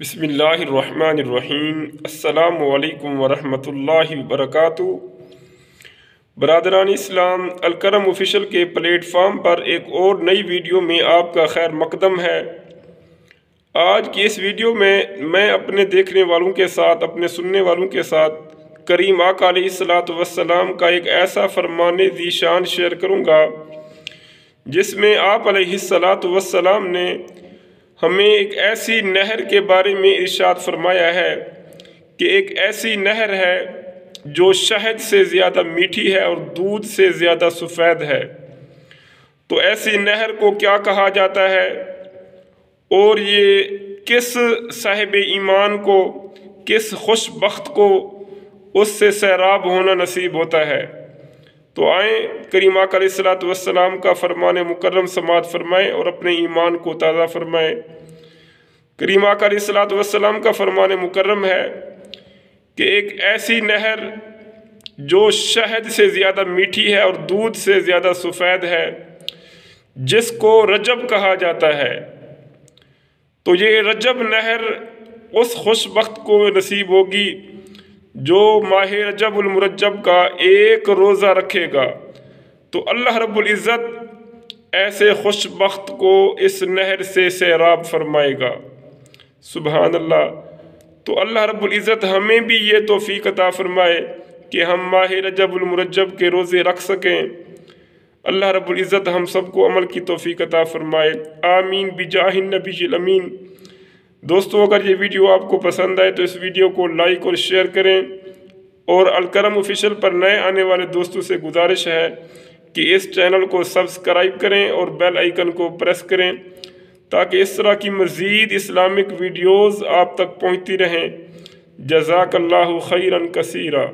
بسم اللہ الرحمن الرحیم۔ السلام علیکم ورحمۃ اللہ وبرکاتہ۔ برادران اسلام، الکرم آفیشل کے پلیٹ فارم پر ایک اور نئی ویڈیو میں آپ کا خیر مقدم ہے۔ آج کی اس ویڈیو میں اپنے دیکھنے والوں کے ساتھ، اپنے سننے والوں کے ساتھ کریم آقا علیہ الصلوۃ والسلام کا ایک ایسا فرمان ذی شان شیئر کروں گا جس میں آپ علیہ الصلوۃ والسلام نے ہمیں ایک ایسی نہر کے بارے میں ارشاد فرمایا ہے کہ ایک ایسی نہر ہے جو شہد سے زیادہ میٹھی ہے اور دودھ سے زیادہ سفید ہے۔ تو ایسی نہر کو کیا کہا جاتا ہے اور یہ کس صاحب ایمان کو، کس خوش بخت کو اس سے سیراب ہونا نصیب ہوتا ہے؟ تو آئیں کریم آقا علیہ الصلوۃ والسلام کا فرمان مکرم سماعت فرمائیں اور اپنے ایمان کو تازہ فرمائیں۔ کریم آقا علیہ الصلوۃ والسلام کا فرمان مکرم ہے کہ ایک ایسی نہر جو شہد سے زیادہ میٹھی ہے اور دودھ سے زیادہ سفید ہے، جس کو رجب کہا جاتا ہے۔ تو یہ رجب نہر اس خوش بخت کو نصیب ہوگی جو ماہ رجب المرجب کا ایک روزہ رکھے گا۔ تو اللہ رب العزت ایسے خوش بخت کو اس نہر سے سیراب فرمائے گا۔ سبحان اللہ۔ تو اللہ رب العزت ہمیں بھی یہ توفیق عطا فرمائے کہ ہم ماہ رجب المرجب کے روزے رکھ سکیں۔ اللہ رب العزت ہم سب کو عمل کی توفیق عطا فرمائے، آمین بجاہ النبی الامین۔ دوستو، اگر یہ ویڈیو آپ کو پسند آئے تو اس ویڈیو کو لائک اور شیئر کریں، اور الکرم آفیشل پر نئے آنے والے دوستوں سے گزارش ہے کہ اس چینل کو سبسکرائب کریں اور بیل آئیکن کو پریس کریں تاکہ اس طرح کی مزید اسلامک ویڈیوز آپ تک پہنچتی رہیں۔ جزاک اللہ خیرا کثیرا۔